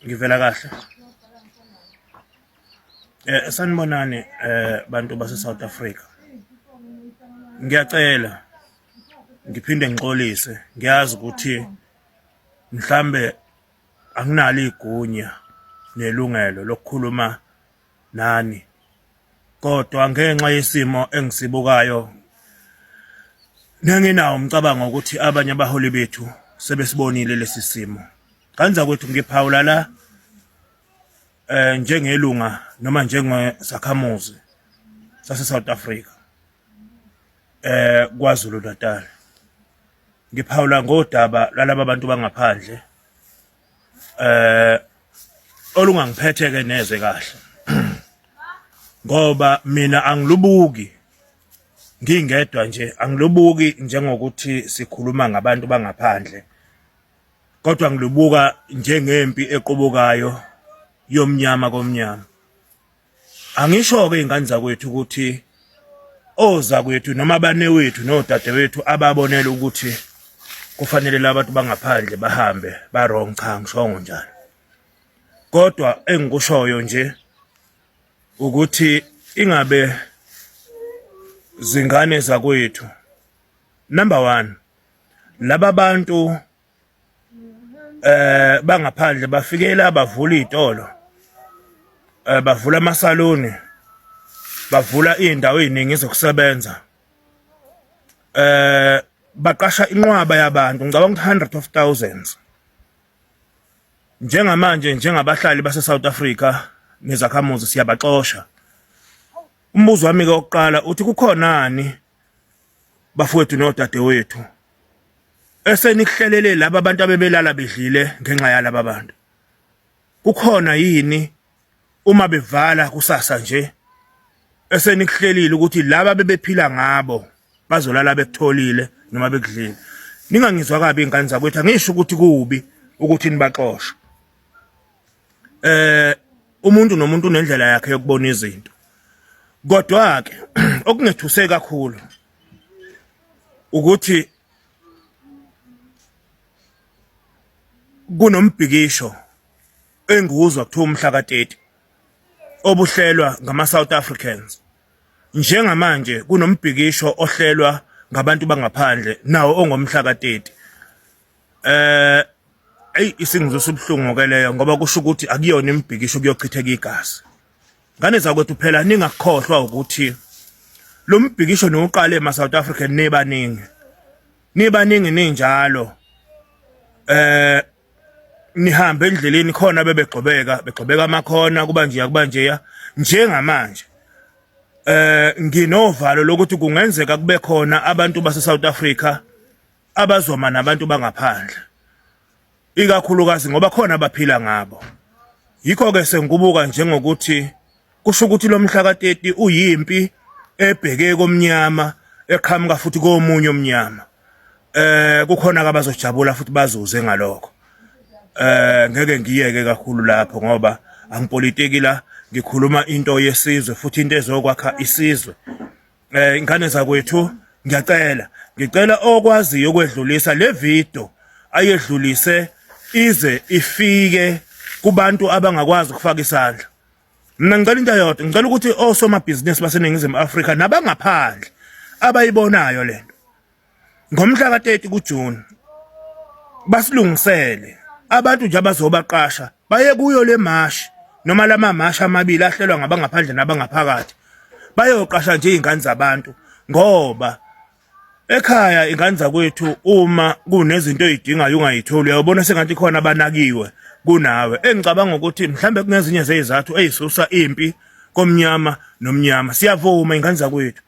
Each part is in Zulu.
Ngivela kahle. Sanibonani bantu base South Africa. Ngiyacela ngiphinde ngixolise. Ngiyazi ukuthi mhlambe anginalo igunya nelungelo lokukhuluma nani. Kodwa ngenxa yesimo engisibukayo nginginawo umcabango ukuthi abanye abaholi bethu sebesibonile lesi simo. Kanza kwethu ngiphawula la njengelunga noma njengesakhamuzi sase South Africa KwaZulu Natal. Ngiphawula ngodaba lalaba bantu bangaphandle olungangiphethe ke neze kahle ngoba mina angilubuki ngingedwa nje, angilubuki njengokuthi sikhuluma ngabantu bangaphandle, kodwa ngilubuka njengempi equbukayo yomnyama komnyama. Angisho ke ingane zakwethu ukuthi oza kwethu noma abane wethu nodadewethu ababonela ukuthi kufanele labantu bangaphandle bahambe ba wrong, cha ngisho njalo. Kodwa engikushoyo nje ukuthi ingabe zingane zakwethu, number 1, laba bantu bangaphandle bafikela bavula izitolo, bavula amasaloni, bavula indawo eziningi zokusebenza, baqasha inqwaba yabantu ngicabanga ukuthi hundreds of thousands. Njengamanje njengabahlali base South Africa nezakhamuzi siyabaxosha. Umbuzo wami ke oqala uthi kukhonani bafowethu nodadewethu esenihlelele laba bantu abebelala bedlile ngenxa yalaba bantu? Kukhona yini uma bevala kusasa nje esenikuhlelile ukuthi laba bebephila ngabo bazolala bekutholile noma bekudlile? Ningangizwa kabi ingane zakwethu, angisho ukuthi kubi ukuthi nibaxoshe. Umuntu nomuntu unendlela yakhe yokubona izinto. Kodwa ke okungethuse kakhulu ukuthi kunombhikisho enguzwa kuthiwa umhla ka-30 obuhlelwa ngama South Africans. Njengamanje kunombhikisho ohlelwa ngabantu bangaphandle nawo ongomhla ka-30. Isingizwe ubhlungu ke leyo ngoba kusho ukuthi akuyona imbhikisho kuyochitheka igazi. Ngane zakwethu phela ningakhohlwa ukuthi lo mbhikisho noqale ema South African nibaningi ninjalo. Nihambe endleleni khona begxobeka amakhona kuba njeya njengamanje. Nginovalo lokuthi kungenzeka kube khona abantu base South Africa abazoma nabantu bangaphandle, ikakhulukazi ngoba khona abaphila ngabo. Yikho ke sengikubuka njengokuthi kusho ukuthi lo mhla ka-30 uyimpi ebheke komnyama eqhamuka futhi komunye omnyama. Kukhona abazojabula futhi bazuze ngalokho. Ngeke ngiyeke kakhulu lapho ngoba angipolitiki la, ngikhuluma into yesizwe futhi into ezokwakha isizwe. Ingane zakwethu ngicela okwaziyo ukwedlulisa le video ayedlulise ize ifike kubantu abangakwazi ukufaka isandla. Mina ngicela into yodwa, ngicela ukuthi osomabhizinisi baseNingizimu Afrika nabangaphandle abayibonayo lento ngomhla ka-30 kuJuni basilungisele abantu nje abazobaqasha baye kuyo le mashi noma lama mashi amabili ahlelwa ngabangaphandle nabangaphakathi, bayoqasha nje izingane zabantu ngoba ekhaya ingane zakwethu uma kunezinto ezidingayo ungayitholi uyabona sengathi khona abanakiwe kunawe. Engicabanga ukuthi mhlambe kunezinye zezizathu ezisusa impi komnyama nomnyama. Siyavuma ingane zakwethu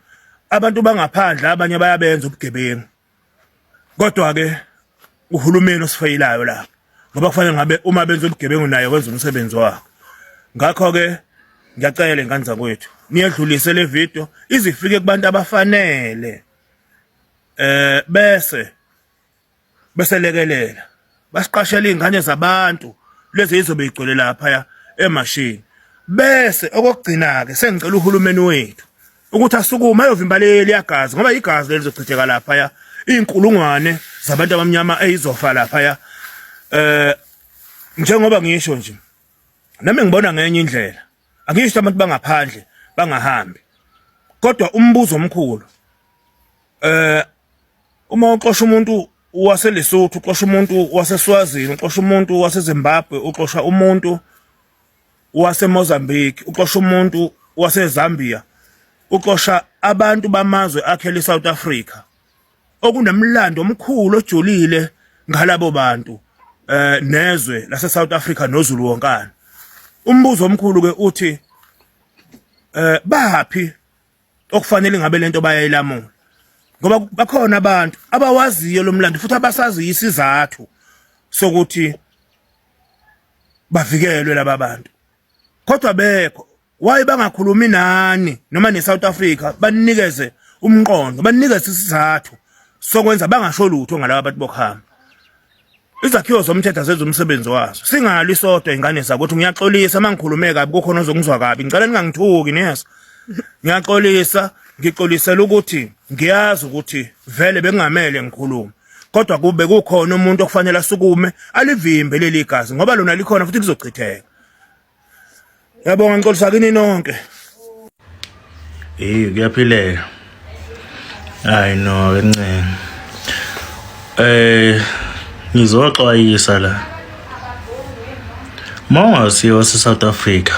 abantu bangaphandle abanye bayabenza ubugebengu, kodwa ke uhulumeni osifeyelayo la ngoba kufanele ngabe uma benza ubugebengu naye wenza umsebenzi wakhe. Ngakho ke ngiyacela ingane zakwethu niyedlulise le video izifike kubantu abafanele, bese lekelela basiqashela izingane zabantu lezi izobe igcwele lapha emashini. Bese okugcina ke sengicela uhulumeni wethu ukuthi asukuma ayovimba leli yagazi ngoba igazi lelizochitheka lapha inkulungwane zabantu abamnyama ezizofa lapha njengoba ngisho nje nami ngibona ngenye indlela angisho abantu bangaphandle bangahambi kodwa umbuzo omkhulu uma uxosha umuntu waseLesotho uxosha umuntu waseSwazini uxosha umuntu waseZimbabwe uxosha umuntu waseMozambique uxosha umuntu waseZambia uxosha abantu bamazwe akhele eSouth Africa okunemlando omkhulu ojulile ngalabo bantu nezwe lase South Africa noZulu wonkana. Umbuzo omkhulu ke uthi baphi okufanele ngabe lento bayayilamula ngoba bakhona abantu abawaziyo lo mlando futhi abasaziyo isizathu sokuthi bavikelwe laba bantu kodwa bekho why bangakhulumi nani noma neSouth Africa banikeze umqondo banikeze isizathu sokwenza bangasho lutho ngalabo bantu bokuhamba. Izakhiwo zomthetho zenza umsebenzi wazo singali sodwa ingane zakuthi ngiyaxolisa mangikhulume kabi kukhona ozongizwa kabi ngicela ningangithuki neza ngiyaxolisa ngixolisela ukuthi ngiyazi ukuthi vele bengamele ngikhulume kodwa kube kukhona umuntu okufanele asukume alivimbe leli gazi ngoba lona likhona futhi lizochitheka. Yabonga ngixolisa kini nonke. Kuyaphileka. Hayi no encane. Ngizoxwayisa la. Mawasiye wase-South Africa.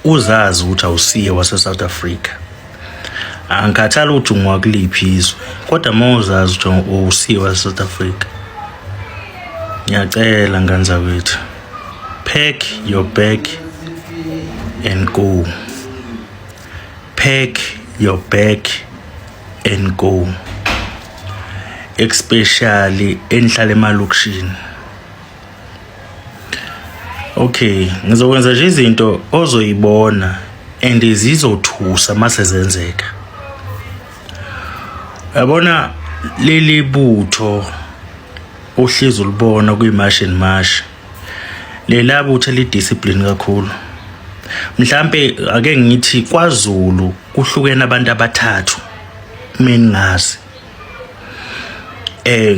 Uzazi ukuthi awusiye wase-South Africa. Angikhathali ukuthi ungwakuliphi izwe, kodwa mawuzazi ukuthi usiye wase-South Africa. Ngiyacela ngane zakwethu. Pack your bag and go. Pack your bag and go. Especially enihlala emalokishini. Okay, ngizokwenza nje izinto ozoyibona and izizothusa mase zenzeka. Yabona leli butho ohlezi ulibona kuyimash and mash. Lela butho lidiscipline kakhulu. Mhlambe ake ngithi kwaZulu kuhlukene abantu abathathu. Mina ngazi.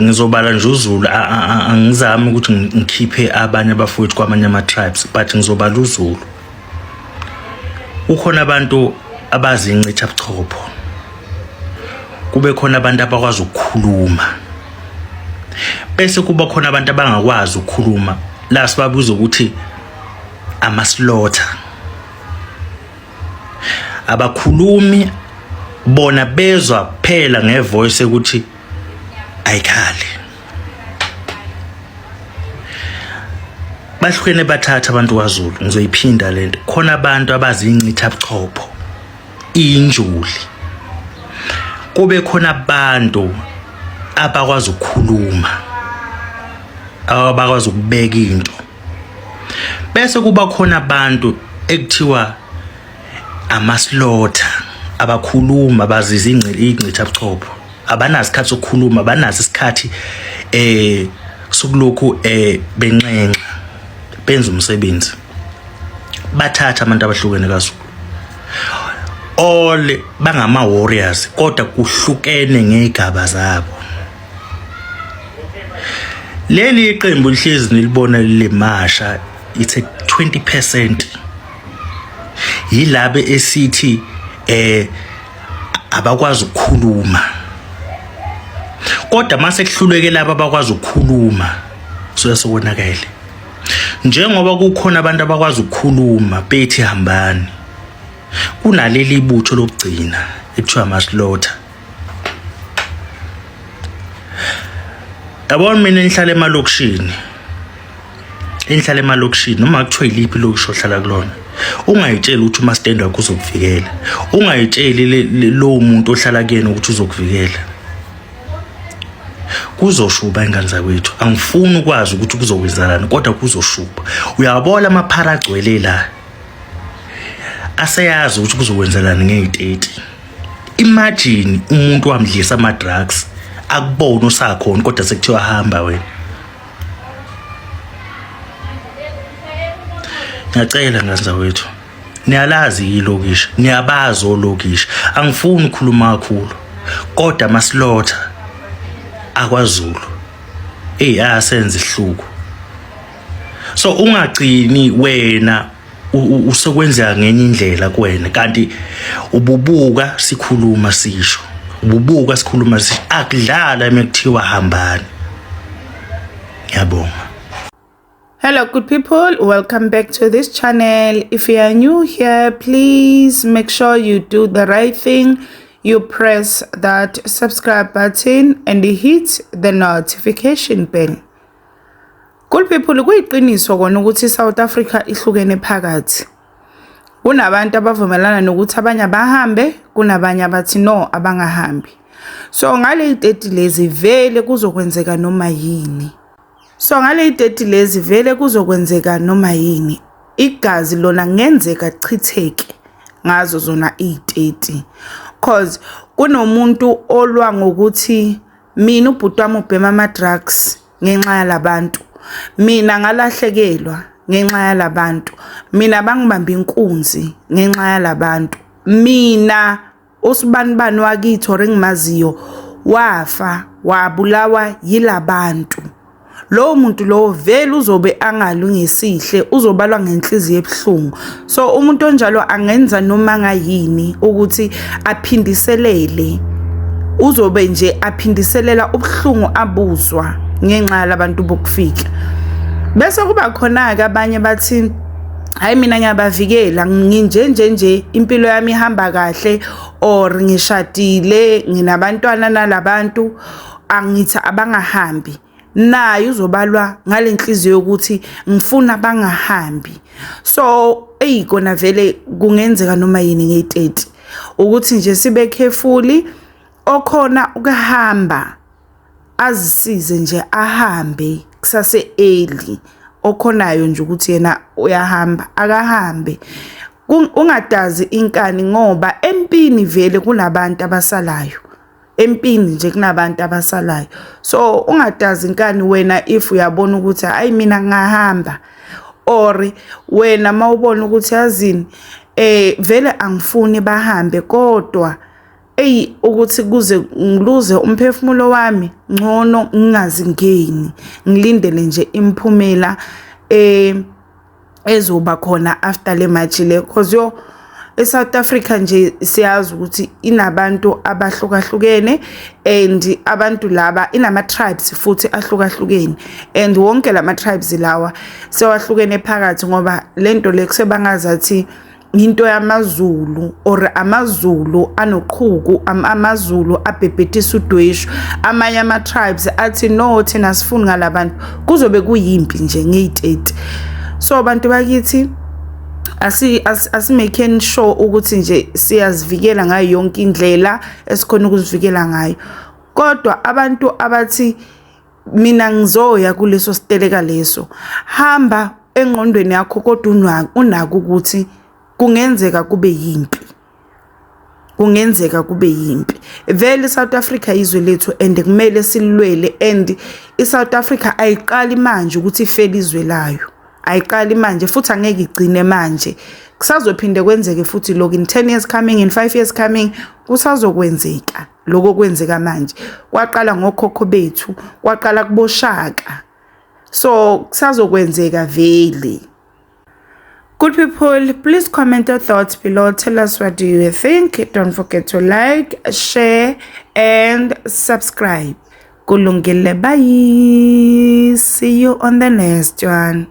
Ngizobala nje uZulu angizami ukuthi ngikhiphe abanye abafowethu kwamanye ama tribes but ngizobala uZulu. Ukhona abantu abazincitha buchopho. Kube khona abantu abakwazi ukukhuluma. Bese kuba khona abantu abangakwazi ukukhuluma la sibabuza ukuthi amaslaughter. Abakhulumi bona bezwa phela ngevoice ukuthi ayikhali. Bahlukene bathatha abantu kwaZulu ngizoyiphinda lento. Khona abantu abazincitha buchopho. Injuli. Kube khona abantu abakwazi ukukhuluma. Abakwazi ukubeka into. Bese kuba khona abantu ekuthiwa amaslaughter abakhuluma baziza ingcitha buchopho. Abanazi isikhathi sokukhuluma, abanazi isikhathi sokulokhu benxenxa benza umsebenzi. Bathatha abantu abahlukene kaZulu. All bangama warriors kodwa kuhlukene ngegaba zabo. Leli iqembu lihlezi nilibona limasha it's a 20%. Yilabe esithi abakwazi ukukhuluma. Kodwa mase kuhluleke laba abakwazi ukukhuluma soyasonakele. Njengoba kukhona abantu abakwazi ukukhuluma bethi hambani. Kunaleli butho lokugcina ekuthiwa amaslaughter. Yabona mina ngihlala emalokishini. Engihlala emalokishini noma kuthiwa iliphi lokisho ohlala kulona. Ungayitshela ukuthi uma stand wakho uzokuvikela. Ungayitsheli lo muntu ohlala kuyena ukuthi uzokuvikela. Kuzoshuba ingane zakwethu. Angifuni ukwazi ukuthi kuzokwenzalana kodwa kuzoshuba. Uyabona amaphara agcwele la. Aseyazi ukuthi kuzokwenzelana nge-30. Imagine umuntu wamdlisa ama drugs akubona usakhona kodwa sekuthiwa hamba wena. Ngiyacela ngaza wethu. Niyalazi ilokishi, niyabazi olokishi. Angifuni ukukhuluma kakhulu. Kodwa amaslaughter akwaZulu. Asenze ihluku. So ungagcini wena usekwenzeka ngenye indlela kuwena kanti ububuka sikhuluma sisho akudlala emekuthiwa hambani. Ngiyabonga. Hello good people, welcome back to this channel. If you are new here, please make sure you do the right thing. You press that subscribe button and hit the notification bell. Good people, kuyiqiniso kona ukuthi South Africa ihlukene phakathi. Kunabantu abavumelana nokuthi abanye bahambe, kunabanye abathi no abangahambi. So ngale idate lezi vele kuzokwenzeka noma yini. Igazi lona ngenzeka chitheke ngazo zona i30. Cause kunomuntu olwa ngokuthi mina ubhuti wami ubhema ama drugs ngenxa yalabantu. Mina ngalahlekelwa ngenxa yalabantu. Mina bangibamba inkunzi ngenxa yalabantu. Mina usibanibani wakithi orengimaziyo wafa wabulawa yilabantu. Lo muntu lo vele uzobe angalungisihle, uzobalwa ngenhliziyo ebhlungu. So umuntu onjalo angenza noma ngayini ukuthi aphindiselele. Uzobe nje aphindiselela ubhlungu abuzwa ngenxa yalabantu bokufika. Bese kuba khona ke abanye bathi hayi mina ngiyabavikela nje impilo yami ihamba kahle or ngishadile nginabantwana nalabantu angithi abangahambi. Naye uzobalwa ngalenhliziyo ukuthi ngifuna bangahambi. So kona vele kungenzeka noma yini nge30 ukuthi nje sibe careful okhona ukuhamba azisize nje ahambe kusase early. Okhonayo nje ukuthi yena uyahamba akahambe. Ungadazi inkani ngoba empini vele kunabantu abasalayo. Empini nje kunabantu abasalayo. So ungadazi inkani wena if uyabona ukuthi hayi mina ngahamba or wena mawubona ukuthi yazini vele angifuni bahambe kodwa ukuthi kuze ngiluze umphefumulo wami ngcono ngingazingeni ngilindele nje imphumela ezoba khona after le match le. Cause eSouth Africa nje siyazi ukuthi inabantu abahlukahlukene and abantu laba inama tribes futhi ahlukahlukene and wonke lama tribes lawa sewahlukene phakathi ngoba lento lekusebangazathi into yamaZulu or amaZulu anoqhuku amaZulu abhebhetisa udweshu. Amanye ama tribes athi no thina sifuni ngalabantu kuzobe kuyimpi nje nge30. So abantu bakithi asimekeni sure ukuthi nje siyazivikela ngayo yonke indlela esikhona ukuzivikela ngayo. Kodwa abantu abathi mina ngizoya kuleso siteleka leso, hamba engqondweni yakho kodwa unaka ukuthi kungenzeka kube yimpi. Vele South Africa izwe lethu and kumele silwele and iSouth Africa ayiqali manje ukuthi ifele izwe layo. Ayiqali manje futhi angeke igcine manje. Kusazophinde kwenzeke futhi lokho in 10 years coming, in 5 years coming kusazokwenzeka lokho kwenzeka manje. Kwaqala ngokhokho bethu, kwaqala kuboshaka. So kusazokwenzeka vele. Good people, please comment your thoughts below. Tell us what do you think. Don't forget to like, share and subscribe. Kulungile, bye. See you on the next one.